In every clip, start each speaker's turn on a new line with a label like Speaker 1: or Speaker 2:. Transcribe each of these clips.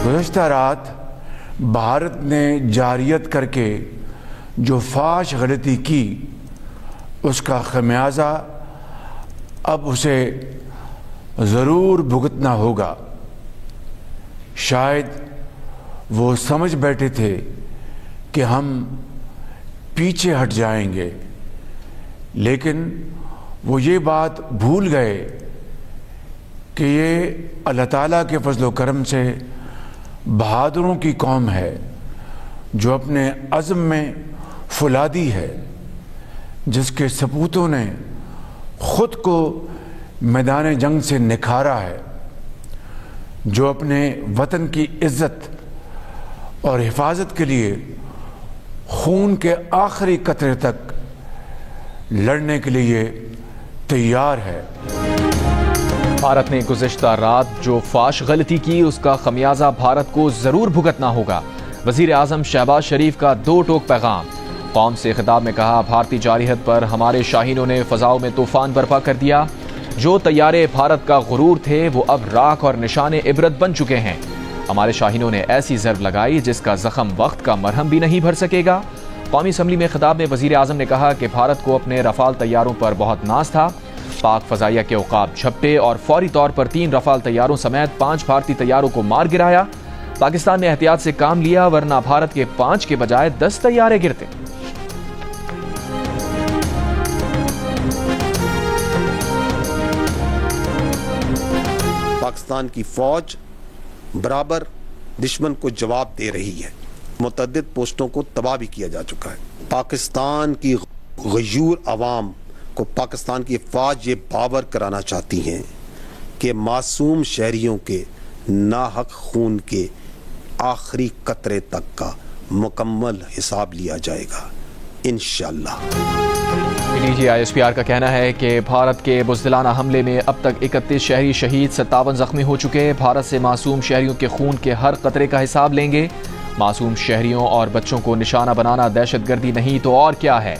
Speaker 1: گزشتہ رات بھارت نے جارحیت کر کے جو فاش غلطی کی اس کا خمیازہ اب اسے ضرور بھگتنا ہوگا۔ شاید وہ سمجھ بیٹھے تھے کہ ہم پیچھے ہٹ جائیں گے، لیکن وہ یہ بات بھول گئے کہ یہ اللہ تعالیٰ کے فضل و کرم سے بہادروں کی قوم ہے جو اپنے عزم میں فولادی ہے، جس کے سپوتوں نے خود کو میدان جنگ سے نکھارا ہے، جو اپنے وطن کی عزت اور حفاظت کے لیے خون کے آخری قطرے تک لڑنے کے لیے تیار ہے۔
Speaker 2: بھارت نے گزشتہ رات جو فاش غلطی کی اس کا خمیازہ بھارت کو ضرور بھگتنا ہوگا۔ وزیر اعظم شہباز شریف کا دو ٹوک پیغام۔ قوم سے خطاب میں کہا، بھارتی جارحیت پر ہمارے شاہینوں نے فضاؤں میں طوفان برپا کر دیا۔ جو طیارے بھارت کا غرور تھے وہ اب راکھ اور نشان عبرت بن چکے ہیں۔ ہمارے شاہینوں نے ایسی ضرب لگائی جس کا زخم وقت کا مرہم بھی نہیں بھر سکے گا۔ قومی اسمبلی میں خطاب میں وزیر اعظم نے کہا کہ بھارت کو اپنے رفال طیاروں پر بہت ناز تھا۔ پاک فضائیہ کے عقاب جھپٹے اور فوری طور پر 3 رفال طیاروں سمیت 5 بھارتی طیاروں کو مار گرایا۔ پاکستان نے احتیاط سے کام لیا، ورنہ بھارت کے 5 کے بجائے 10 طیارے گرتے۔
Speaker 3: پاکستان کی فوج برابر دشمن کو جواب دے رہی ہے۔ متعدد پوسٹوں کو تباہ بھی کیا جا چکا ہے۔ پاکستان کی غیور عوام کو پاکستان کی فوج یہ باور کرانا چاہتی ہیں کہ معصوم شہریوں کے ناحق خون کے آخری قطرے تک کا مکمل حساب لیا جائے گا انشاءاللہ۔
Speaker 2: D G I S P R کا کہنا ہے کہ بھارت کے بزدلانہ حملے میں اب تک 31 شہری شہید، 57 زخمی ہو چکے۔ بھارت سے معصوم شہریوں کے خون کے ہر قطرے کا حساب لیں گے۔ معصوم شہریوں اور بچوں کو نشانہ بنانا دہشت گردی نہیں تو اور کیا ہے۔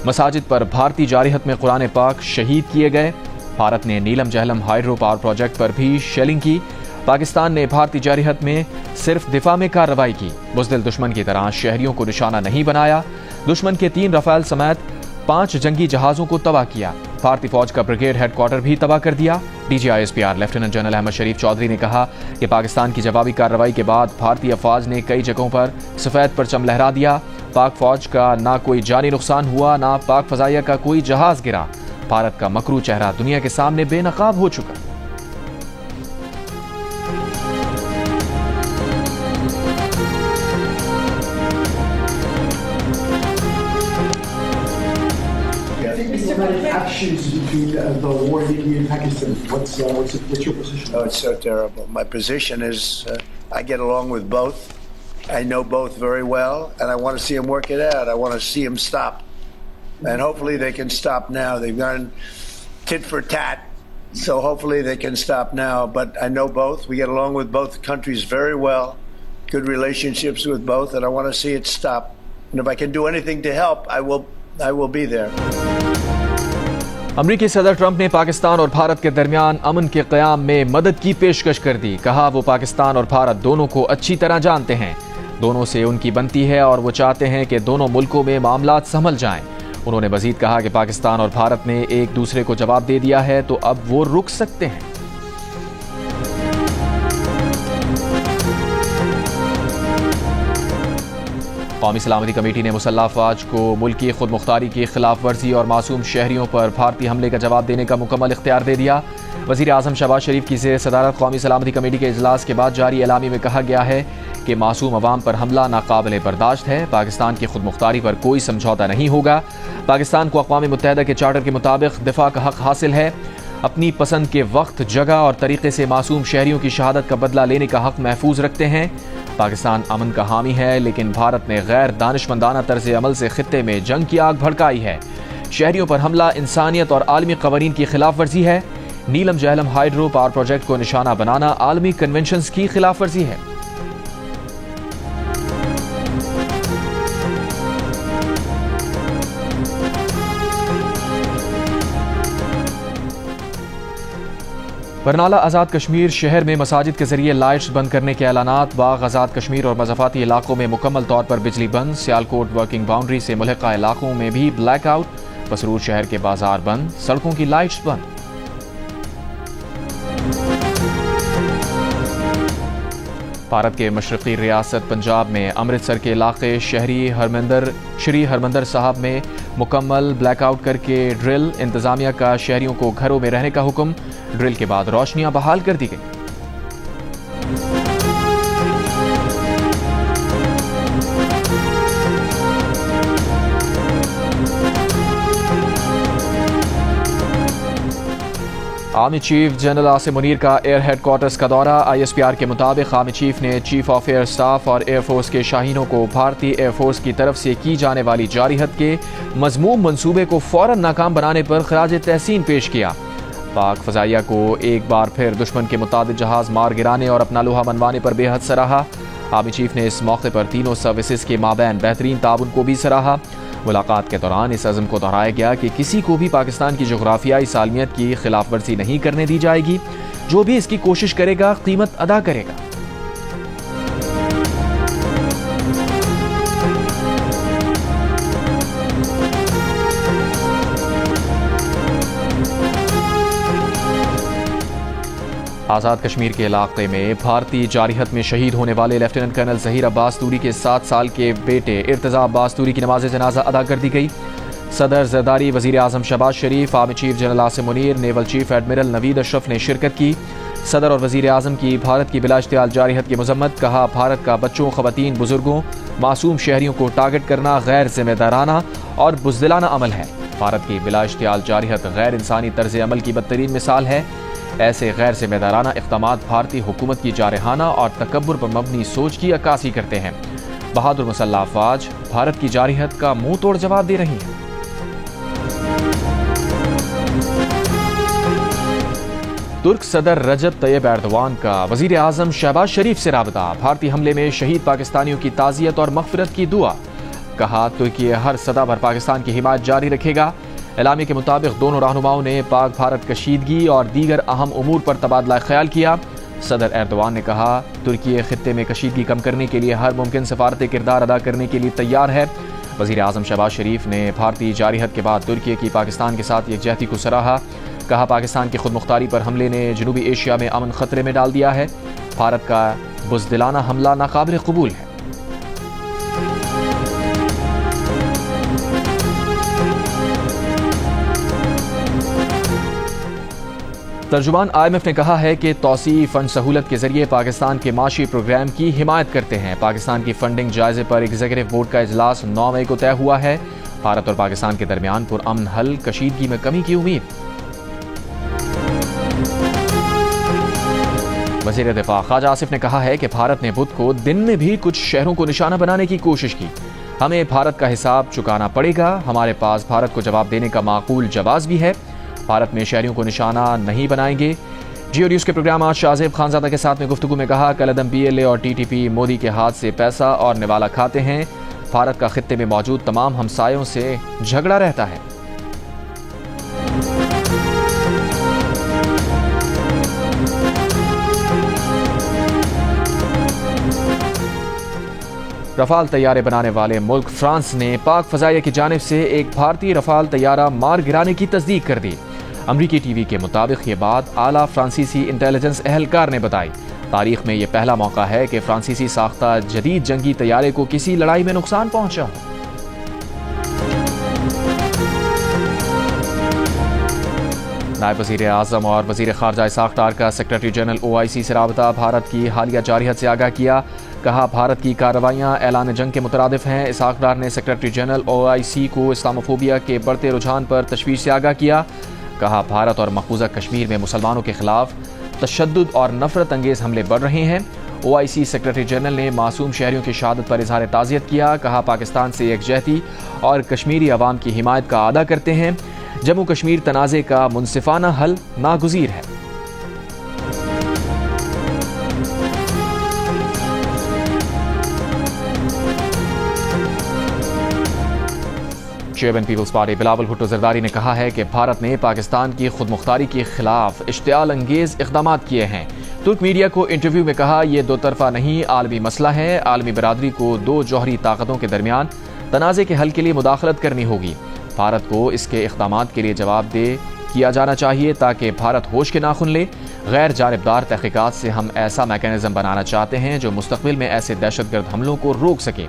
Speaker 2: مساجد پر بھارتی جارحیت میں قرآن پاک شہید کیے گئے۔ بھارت نے نیلم جہلم ہائیڈرو پاور پروجیکٹ پر بھی شیلنگ کی۔ پاکستان نے بھارتی جارحیت میں صرف دفاع میں کارروائی کی، بزدل دشمن کی طرح شہریوں کو نشانہ نہیں بنایا۔ دشمن کے 3 رفال سمیت 5 جنگی جہازوں کو تباہ کیا۔ بھارتی فوج کا بریگیڈ ہیڈ کوارٹر بھی تباہ کر دیا۔ D G I S P R lieutenant general Ahmed Sharif Chaudhry نے کہا کہ پاکستان کی جوابی کارروائی کے بعد بھارتی افواج نے کئی جگہوں پر سفید پرچم لہرا دیا۔ پاک فوج کا نہ کوئی جانی نقصان ہوا، نہ پاک فضائیہ کا کوئی جہاز گرا۔ بھارت کا مکروہ چہرہ دنیا کے سامنے بے نقاب ہو چکا۔
Speaker 4: Actions between the war in India and Pakistan. What's your position?
Speaker 5: Oh, it's so terrible. My position is I get along with both. I know both very well, and I want to see them work it out. I want to see them stop. And hopefully they can stop now. They've gone tit for tat, so hopefully they can stop now. But I know both. We get along with both countries very well. Good relationships with both, and I want to see it stop. And if I can do anything to help, I will be there.
Speaker 2: امریکی صدر Trump نے پاکستان اور بھارت کے درمیان امن کے قیام میں مدد کی پیشکش کر دی۔ کہا وہ پاکستان اور بھارت دونوں کو اچھی طرح جانتے ہیں، دونوں سے ان کی بنتی ہے اور وہ چاہتے ہیں کہ دونوں ملکوں میں معاملات سنبھل جائیں۔ انہوں نے مزید کہا کہ پاکستان اور بھارت نے ایک دوسرے کو جواب دے دیا ہے تو اب وہ رک سکتے ہیں۔ قومی سلامتی کمیٹی نے مسلح افواج کو ملکی خود مختاری کی خلاف ورزی اور معصوم شہریوں پر بھارتی حملے کا جواب دینے کا مکمل اختیار دے دیا۔ وزیر اعظم شہباز شریف کی زیر صدارت قومی سلامتی کمیٹی کے اجلاس کے بعد جاری اعلامیے میں کہا گیا ہے کہ معصوم عوام پر حملہ ناقابل برداشت ہے۔ پاکستان کی خود مختاری پر کوئی سمجھوتہ نہیں ہوگا۔ پاکستان کو اقوام متحدہ کے چارٹر کے مطابق دفاع کا حق حاصل ہے۔ اپنی پسند کے وقت، جگہ اور طریقے سے معصوم شہریوں کی شہادت کا بدلہ لینے کا حق محفوظ رکھتے ہیں۔ پاکستان امن کا حامی ہے، لیکن بھارت نے غیر دانشمندانہ طرز عمل سے خطے میں جنگ کی آگ بھڑکائی ہے۔ شہریوں پر حملہ انسانیت اور عالمی قوانین کی خلاف ورزی ہے۔ نیلم جہلم ہائیڈرو پاور پروجیکٹ کو نشانہ بنانا عالمی کنونشنز کی خلاف ورزی ہے۔ برنالہ آزاد کشمیر شہر میں مساجد کے ذریعے لائٹس بند کرنے کے اعلانات. باغ آزاد کشمیر اور مضافاتی علاقوں میں مکمل طور پر بجلی بند. سیالکوٹ ورکنگ باؤنڈری سے ملحقہ علاقوں میں بھی بلیک آؤٹ. مسرور شہر کے بازار بند, سڑکوں کی لائٹس بند. بھارت کے مشرقی ریاست پنجاب میں امرتسر کے علاقے شری ہرمندر صاحب میں مکمل بلیک آؤٹ کر کے ڈرل. انتظامیہ کا شہریوں کو گھروں میں رہنے کا حکم. ڈرل کے بعد روشنیاں بحال کر دی گئی. Army chief general Asim Munir کا ایئر ہیڈ کوارٹرز کا دورہ. ISPR کے مطابق آرمی چیف نے چیف آف ایئر اسٹاف اور ایئر فورس کے شاہینوں کو بھارتی ایئر فورس کی طرف سے کی جانے والی جارحیت کے مذموم منصوبے کو فوراً ناکام بنانے پر خراج تحسین پیش کیا. پاک فضائیہ کو ایک بار پھر دشمن کے متعدد جہاز مار گرانے اور اپنا لوہا منوانے پر بے حد سراہا. آرمی چیف نے اس موقع پر تینوں سروسز کے مابین بہترین تعاون کو بھی سراہا. ملاقات کے دوران اس عزم کو دہرایا گیا کہ کسی کو بھی پاکستان کی جغرافیائی سالمیت کی خلاف ورزی نہیں کرنے دی جائے گی. جو بھی اس کی کوشش کرے گا قیمت ادا کرے گا. آزاد کشمیر کے علاقے میں بھارتی جارحیت میں شہید ہونے والے لیفٹیننٹ کرنل ظہیر عباس توری کے 7 سال کے بیٹے ارتضیٰ عباس توری کی نماز جنازہ ادا کر دی گئی. صدر زرداری, وزیر اعظم Shehbaz Sharif, army chief general Asim Munir, naval chief admiral Naveed Ashraf نے شرکت کی. صدر اور وزیر اعظم کی بھارت کی بلا اشتعال جارحیت کی مذمت. کہا بھارت کا بچوں, خواتین, بزرگوں, معصوم شہریوں کو ٹارگٹ کرنا غیر ذمہ دارانہ اور بزدلانہ عمل ہے. بھارت کی بلا اشتعال جارحیت غیر انسانی طرز عمل کی بدترین مثال ہے. ایسے غیر ذمہ دارانہ اقدامات بھارتی حکومت کی جارحانہ اور تکبر پر مبنی سوچ کی عکاسی کرتے ہیں. بہادر مسلح افواج بھارت کی جارحیت کا منہ توڑ جواب دے رہی ہیں. ترک صدر رجب طیب ایردوان کا وزیر اعظم شہباز شریف سے رابطہ. بھارتی حملے میں شہید پاکستانیوں کی تعزیت اور مغفرت کی دعا. کہا ترکی ہر سطح پر پاکستان کی حمایت جاری رکھے گا. اعلامیہ کے مطابق دونوں رہنماؤں نے پاک بھارت کشیدگی اور دیگر اہم امور پر تبادلہ خیال کیا. صدر ایردوان نے کہا ترکی خطے میں کشیدگی کم کرنے کے لیے ہر ممکن سفارتی کردار ادا کرنے کے لیے تیار ہے. وزیر اعظم شہباز شریف نے بھارتی جارحیت کے بعد ترکی کی پاکستان کے ساتھ یکجہتی کو سراہا. کہا پاکستان کی خود مختاری پر حملے نے جنوبی ایشیا میں امن خطرے میں ڈال دیا ہے. بھارت کا بزدلانہ حملہ ناقابل قبول ہے. ترجمان IMF نے کہا ہے کہ توسیعی فنڈ سہولت کے ذریعے پاکستان کے معاشی پروگرام کی حمایت کرتے ہیں. پاکستان کی فنڈنگ جائزے پر ایگزیکٹو بورڈ کا اجلاس 9 مئی کو طے ہوا ہے. بھارت اور پاکستان کے درمیان پرامن حل, کشیدگی میں کمی کی امید. وزیر دفاع خواجہ آصف نے کہا ہے کہ بھارت نے بدھ کو دن میں بھی کچھ شہروں کو نشانہ بنانے کی کوشش کی. ہمیں بھارت کا حساب چکانا پڑے گا. ہمارے پاس بھارت کو جواب دینے کا معقول جواز بھی ہے. بھارت میں شہریوں کو نشانہ نہیں بنائیں گے. جیو نیوز کے پروگرام آج شاہ زیب خانزادہ کے ساتھ میں گفتگو میں کہا کالعدم PLA اور TTP مودی کے ہاتھ سے پیسہ اور نوالا کھاتے ہیں. بھارت کا خطے میں موجود تمام ہمسایوں سے جھگڑا رہتا ہے. رفال طیارے بنانے والے ملک فرانس نے پاک فضائیہ کی جانب سے ایک بھارتی رفال طیارہ مار گرانے کی تصدیق کر دی. امریکی ٹی وی کے مطابق یہ بات اعلیٰ فرانسیسی انٹیلیجنس اہلکار نے بتائی. تاریخ میں یہ پہلا موقع ہے کہ فرانسیسی ساختہ جدید جنگی طیارے کو کسی لڑائی میں نقصان پہنچا ہو. نائب وزیر اعظم اور وزیر خارجہ اسحاق ڈار کا سیکرٹری جنرل OIC سے رابطہ. بھارت کی حالیہ جارحیت سے آگاہ کیا. کہا بھارت کی کارروائیاں اعلان جنگ کے مترادف ہیں. اسحاق ڈار نے سیکرٹری جنرل OIC کو اسلاموفوبیا کے بڑھتے رجحان پر تشویش سے آگاہ کیا. کہا بھارت اور مقبوضہ کشمیر میں مسلمانوں کے خلاف تشدد اور نفرت انگیز حملے بڑھ رہے ہیں. OIC سیکرٹری جنرل نے معصوم شہریوں کی شہادت پر اظہار تعزیت کیا. کہا پاکستان سے یکجہتی اور کشمیری عوام کی حمایت کا اعادہ کرتے ہیں. جموں کشمیر تنازع کا منصفانہ حل ناگزیر ہے. چیئرمین پیپلز پارٹی بلاول بھٹو زرداری نے کہا ہے کہ بھارت نے پاکستان کی خود مختاری کے خلاف اشتعال انگیز اقدامات کیے ہیں۔ ترک میڈیا کو انٹرویو میں کہا یہ دو طرفہ نہیں عالمی مسئلہ ہے، عالمی برادری کو دو جوہری طاقتوں کے درمیان تنازع کے حل کے لیے مداخلت کرنی ہوگی۔ بھارت کو اس کے اقدامات کے لیے جواب دہ کیا جانا چاہیے تاکہ بھارت ہوش کے ناخن لے۔ غیر جانبدار تحقیقات سے ہم ایسا میکینزم بنانا چاہتے ہیں جو مستقبل میں ایسے دہشت گرد حملوں کو روک سکے۔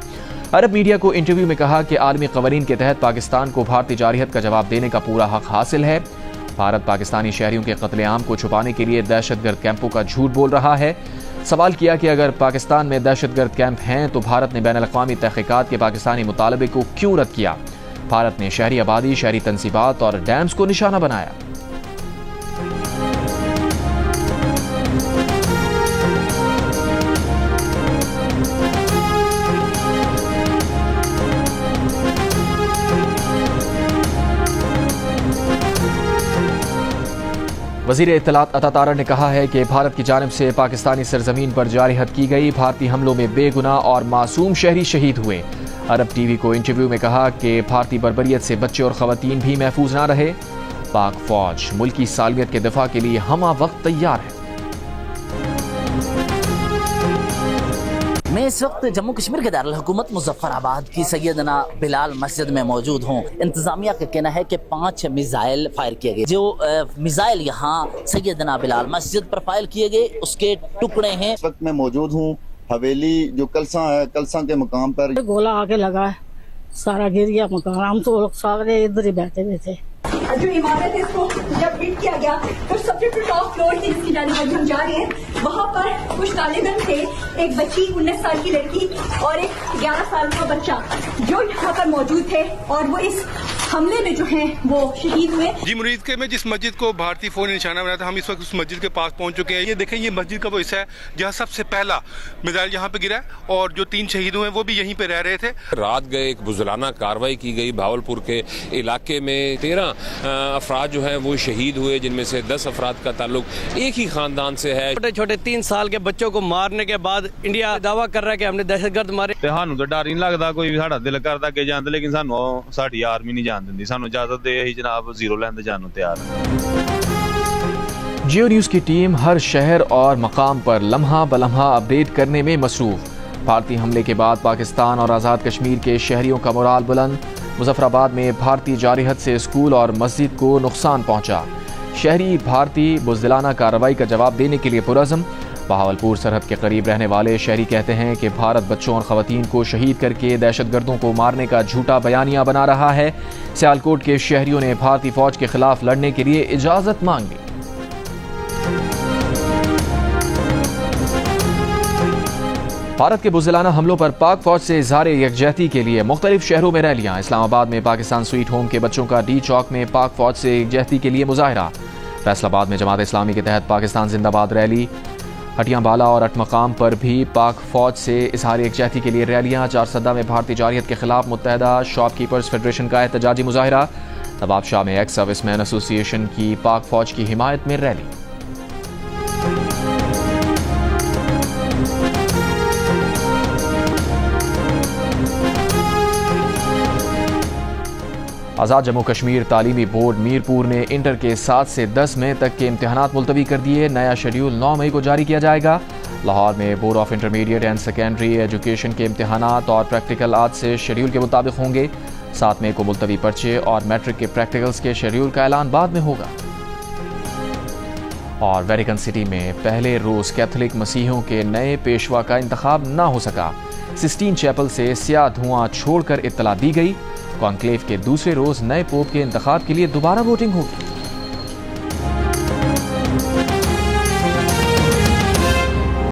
Speaker 2: عرب میڈیا کو انٹرویو میں کہا کہ عالمی قوانین کے تحت پاکستان کو بھارتی جارحیت کا جواب دینے کا پورا حق حاصل ہے۔ بھارت پاکستانی شہریوں کے قتل عام کو چھپانے کے لیے دہشت گرد کیمپوں کا جھوٹ بول رہا ہے۔ سوال کیا کہ اگر پاکستان میں دہشت گرد کیمپ ہیں تو بھارت نے بین الاقوامی تحقیقات کے پاکستانی مطالبے کو کیوں رد کیا؟ بھارت نے شہری آبادی، شہری تنصیبات اور ڈیمز کو نشانہ بنایا۔ وزیر اطلاعات عطا تارڑ نے کہا ہے کہ بھارت کی جانب سے پاکستانی سرزمین پر جارحیت کی گئی بھارتی حملوں میں بے گناہ اور معصوم شہری شہید ہوئے۔ عرب ٹی وی کو انٹرویو میں کہا کہ بھارتی بربریت سے بچے اور خواتین بھی محفوظ نہ رہے۔ پاک فوج ملکی سالمیت کے دفاع کے لیے ہمہ وقت تیار ہے۔
Speaker 6: میں اس وقت جموں کشمیر کے دارالحکومت مظفر آباد کی سیدنا بلال مسجد میں موجود ہوں۔ انتظامیہ کا کہنا ہے کہ 5 میزائل فائر کیے گئے۔ جو میزائل یہاں سیدنا بلال مسجد پر فائر کیے گئے اس کے ٹکڑے ہیں۔
Speaker 7: اس وقت میں موجود ہوں حویلی جو کلساں ہے، کلساں کے مقام پر
Speaker 8: گولا آگے لگا ہے، سارا گر گیا مکان۔ ہم تو لوگ سارے ادھر ہی بیٹھے ہوئے تھے۔
Speaker 9: جو عمارت ہے اس کو جب ہٹ کیا گیا تو سب سے ٹاپ فلور تھی جس کی جانب ہم جا رہے ہیں، وہاں پر کچھ طالب علم تھے، ایک بچی 19 سال کی لڑکی اور ایک 11 سال کا بچہ جو یہاں پر موجود تھے اور وہ اس حملے میں جو ہیں وہ شہید ہوئے۔
Speaker 10: جی مرید کے میں جس مسجد کو بھارتی فوج نے نشانہ بنایا تھا، ہم اس وقت اس مسجد کے پاس پہنچ چکے ہیں۔ یہ دیکھیں، یہ مسجد کا وہ حصہ ہے جہاں سب سے پہلا میزائل یہاں پہ گرا ہے اور جو 3 شہید ہوئے وہ بھی یہیں پہ رہ رہے تھے۔
Speaker 11: رات گئے ایک بزدلانہ کارروائی کی گئی بھاولپور کے علاقے میں، 13 افراد جو ہیں وہ شہید ہوئے، جن میں سے 10 افراد کا تعلق ایک ہی خاندان سے ہے۔
Speaker 12: چھوٹے چھوٹے 3 سال کے بچوں کو مارنے کے بعد انڈیا دعویٰ کر رہا ہے کہ ہم نے دہشت گرد مارے۔
Speaker 13: سانو تو ڈر نہیں لگتا، کوئی بھی ساڈا دل کرتا کہ جاندے، لیکن سانو ساڈی آرمی نہیں جان دیندی، سانو اجازت دے ہی جناب زیرو لین تے جانو تیار۔
Speaker 2: جیو نیوز کی ٹیم ہر شہر اور مقام پر لمحہ بلمحہ اپڈیٹ کرنے میں مصروف۔ بھارتی حملے کے بعد پاکستان اور آزاد کشمیر کے شہریوں کا مورال بلند۔ مظفر آباد میں بھارتی جارحیت سے اسکول اور مسجد کو نقصان پہنچا۔ شہری بھارتی بزدلانہ کارروائی کا جواب دینے کے لیے پرعزم۔ بہاولپور سرحد کے قریب رہنے والے شہری کہتے ہیں کہ بھارت بچوں اور خواتین کو شہید کر کے دہشت گردوں کو مارنے کا جھوٹا بیانیہ بنا رہا ہے۔ سیالکوٹ کے شہریوں نے بھارتی فوج کے خلاف لڑنے کے لیے اجازت مانگ لی۔ بھارت کے بزدلانہ حملوں پر پاک فوج سے اظہار یکجہتی کے لیے مختلف شہروں میں ریلیاں۔ اسلام آباد میں پاکستان سویٹ ہوم کے بچوں کا ڈی چوک میں پاک فوج سے یکجہتی کے لیے مظاہرہ۔ فیصل آباد میں جماعت اسلامی کے تحت پاکستان زندہ باد ریلی۔ ہٹیاں بالا اور اٹھ مقام پر بھی پاک فوج سے اظہار یکجہتی کے لیے ریلیاں۔ چارسدہ میں بھارتی جارحیت کے خلاف متحدہ شاپ کیپرز فیڈریشن کا احتجاجی مظاہرہ۔ نواب شاہ میں ایکس سروس مین ایسوسی ایشن کی پاک فوج کی حمایت میں ریلی۔ آزاد جموں کشمیر تعلیمی بورڈ میرپور نے انٹر کے 7 سے 10 مئی تک کے امتحانات ملتوی کر دیے۔ نیا شیڈیول 9 مئی کو جاری کیا جائے گا۔ لاہور میں board of intermediate and secondary education کے امتحانات اور پریکٹیکل آج سے شیڈیول کے مطابق ہوں گے۔ 7 مئی کو ملتوی پرچے اور میٹرک کے پریکٹیکلز کے شیڈیول کا اعلان بعد میں ہوگا۔ اور ویٹیکن سٹی میں پہلے روز کیتھولک مسیحیوں کے نئے پیشوا کا انتخاب نہ ہو سکا۔ سسٹین چیپل سے سیاہ دھواں چھوڑ کر اطلاع دی گئی۔ کانکلیو کے دوسرے روز نئے پوپ کے انتخاب کے لیے دوبارہ ووٹنگ ہوگی۔